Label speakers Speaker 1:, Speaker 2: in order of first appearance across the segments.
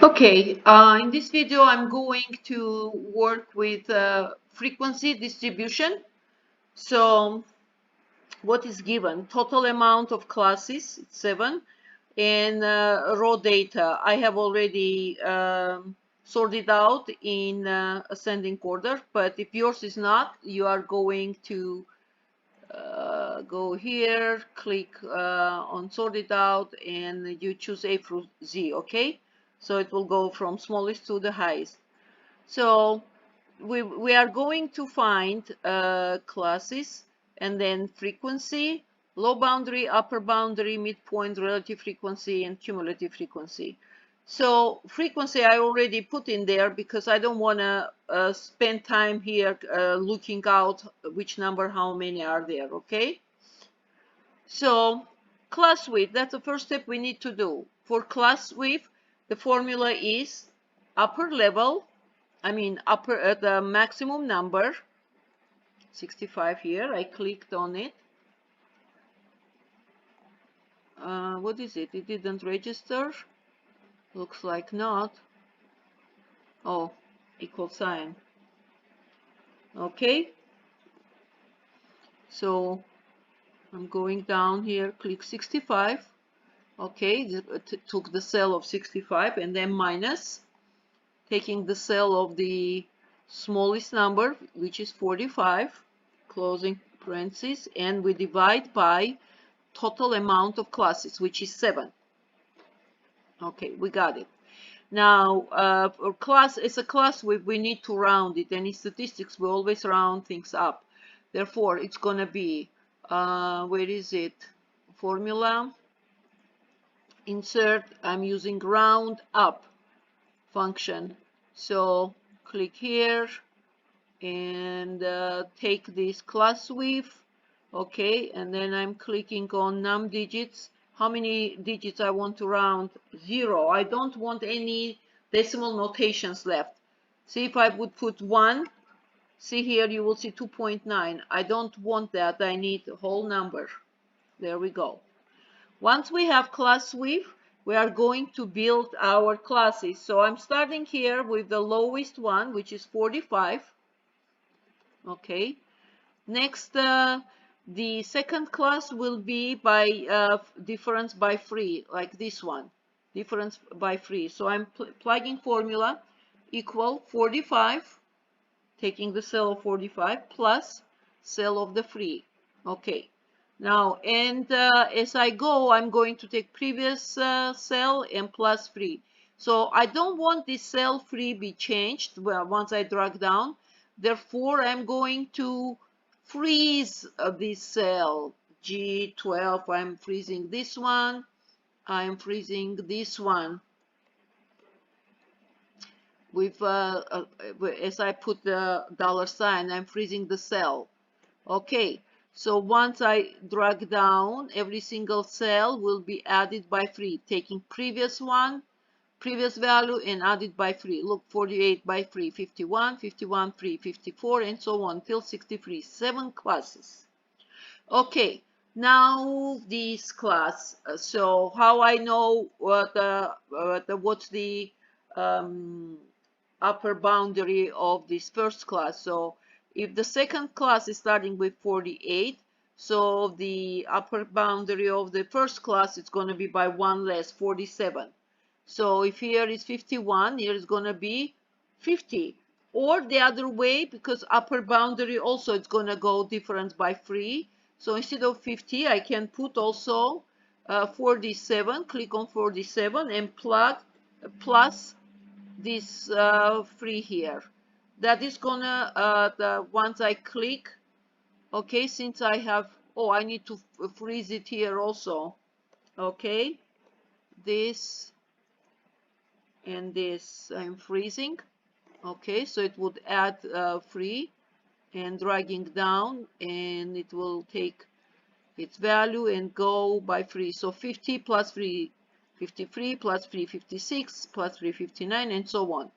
Speaker 1: Okay, in this video I'm going to work with frequency distribution. So what is given? Total amount of classes, it's 7, and raw data. I have already sorted out in ascending order, but if yours is not, you are going to go here, click on sort it out, and you choose A through Z, okay? So it will go from smallest to the highest. So we are going to find classes and then frequency, low boundary, upper boundary, midpoint, relative frequency, and cumulative frequency. So frequency I already put in there because I don't want to spend time here looking out which number, how many are there, okay? So class width, that's the first step we need to do. For class width, the formula is upper level, upper the maximum number, 65 here. I clicked on it. What is it? It didn't register. Looks like not. Oh, equal sign. Okay. So I'm going down here, click 65. Okay, it took the cell of 65 and then minus, taking the cell of the smallest number, which is 45, closing parentheses, and we divide by total amount of classes, which is 7. Okay, we got it. Now, for class, it's a class we need to round it, and in statistics we always round things up. Therefore, it's gonna be where is it? Formula, insert. I'm using round up function. So click here and take this class width. Okay, and then I'm clicking on num digits. How many digits I want to round? 0. I don't want any decimal notations left. See, if I would put 1, see here you will see 2.9. I don't want that. I need a whole number. There we go. Once we have class width, we are going to build our classes. So I'm starting here with the lowest one, which is 45. Okay. Next, the second class will be by difference by 3, like this one, difference by 3. So I'm plugging formula equal 45, taking the cell of 45 plus cell of the 3. Okay. Now, and as I go, I'm going to take previous cell and plus 3. So I don't want this cell 3 be changed once I drag down. Therefore, I'm going to freeze this cell G12. I'm freezing this one. I'm freezing this one with as I put the $sign. I'm freezing the cell. Okay, so once I drag down, every single cell will be added by 3, taking previous value and added by 3. Look, 48 by 3, 51, 51, 3, 54, and so on till 63. 7 classes. Okay, now this class. So how I know what's the upper boundary of this first class? So if the second class is starting with 48, so the upper boundary of the first class is going to be by 1 less, 47. So if here is 51, here is going to be 50. Or the other way, because upper boundary also it's going to go difference by 3. So instead of 50, I can put also 47, click on 47 and plug plus this 3 here. That is gonna, once I click, okay, since I have, oh, I need to freeze it here also. Okay, this and this I'm freezing. Okay, so it would add 3 and dragging down, and it will take its value and go by 3. So 50 plus 3, 53 plus 3, 56 plus 3, 59, and so on.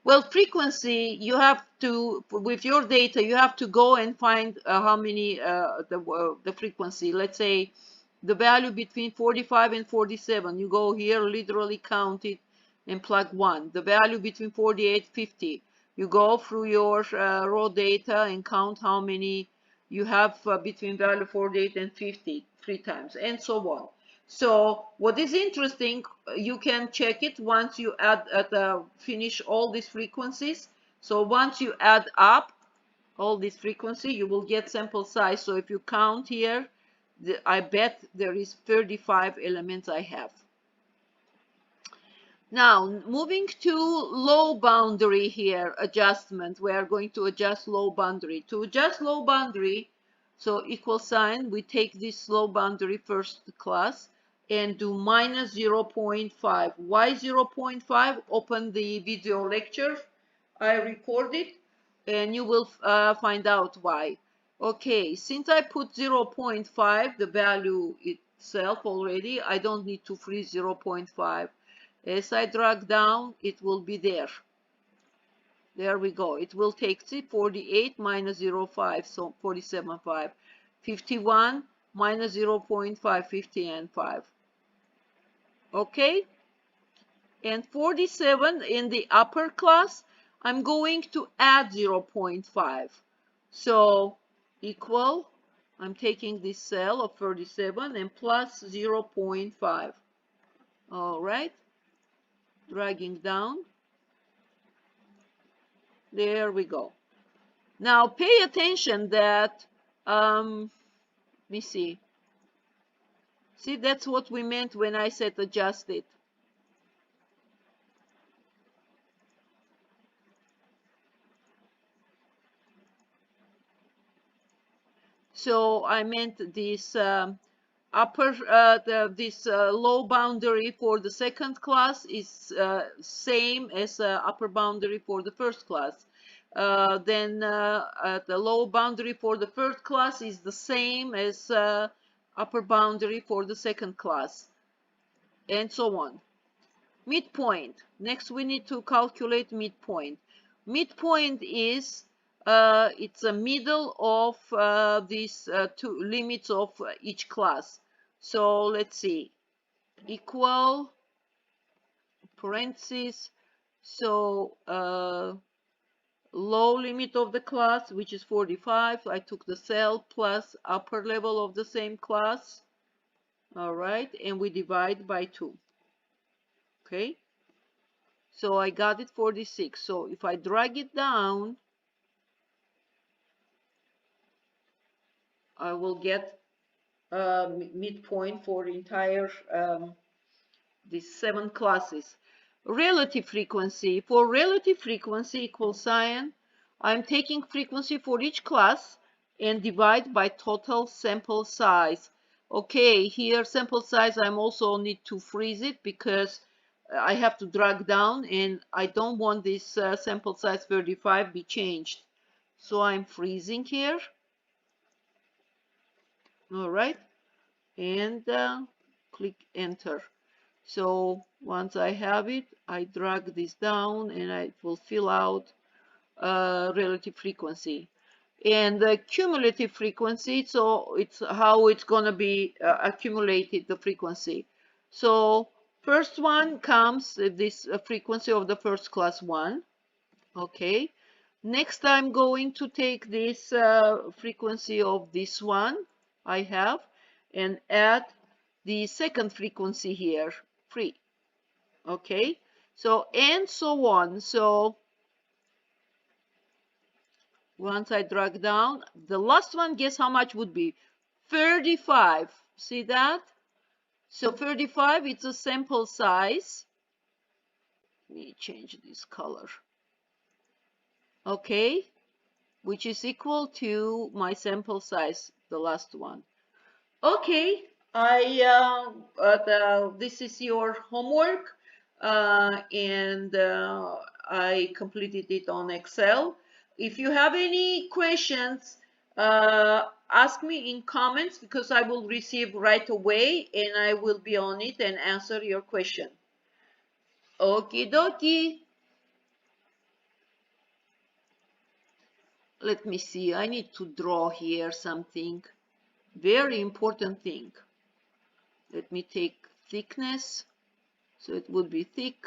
Speaker 1: Well, frequency, you have to, with your data, you have to go and find how many, the frequency. Let's say the value between 45 and 47. You go here, literally count it, and plug 1, the value between 48 and 50. You go through your raw data and count how many you have between value 48 and 50 3 times, and so on. So what is interesting, you can check it once you add finish all these frequencies. So once you add up all this frequency, you will get sample size. So if you count here, I bet there is 35 elements I have. Now, moving to low boundary here, adjustment. We are going to adjust low boundary. To adjust low boundary, so equal sign, we take this low boundary first class and do minus 0.5. Why 0.5? Open the video lecture I recorded and you will find out why. Okay, since I put 0.5, the value itself already, I don't need to freeze 0.5. As I drag down, it will be there. There we go. It will take 48 minus 0.5, so 47.5. 51 minus 0.5, 50 and 5. Okay? And 47 in the upper class, I'm going to add 0.5. So equal, I'm taking this cell of 37 and plus 0.5. All right? Dragging down. There we go. Now pay attention that, let me see. See, that's what we meant when I said adjust it. So I meant this low boundary for the second class is same as upper boundary for the first class. Then the low boundary for the first class is the same as upper boundary for the second class, and so on. Midpoint. Next, we need to calculate midpoint. Midpoint is it's a middle of these two limits of each class. So let's see, equal parentheses. So low limit of the class, which is 45. I took the cell plus upper level of the same class. All right, and we divide by 2. Okay. So I got it 46. So if I drag it down, I will get midpoint for entire these 7 classes. Relative frequency. For relative frequency equal sign, I'm taking frequency for each class and divide by total sample size. Okay, here sample size, I'm also need to freeze it because I have to drag down and I don't want this sample size 35 be changed. So I'm freezing here. All right, and click enter. So once I have it, I drag this down and it will fill out relative frequency. And the cumulative frequency, so it's how it's going to be accumulated, the frequency. So first one comes this frequency of the first class 1. Okay. Next, I'm going to take this frequency of this one I have and add the second frequency here, 3. Okay. So, and so on. So once I drag down, the last one, guess how much would be? 35. See that? So 35, it's a sample size. Let me change this color. Okay, which is equal to my sample size, the last one. Okay, this is your homework, and I completed it on Excel. If you have any questions, ask me in comments because I will receive right away and I will be on it and answer your question. Okie dokie. Let me see, I need to draw here something. Very important thing. Let me take thickness, so it would be thick.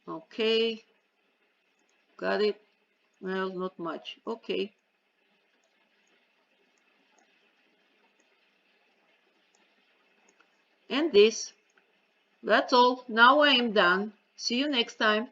Speaker 1: Okay, got it. Well, not much. Okay. And this. That's all. Now I am done. See you next time.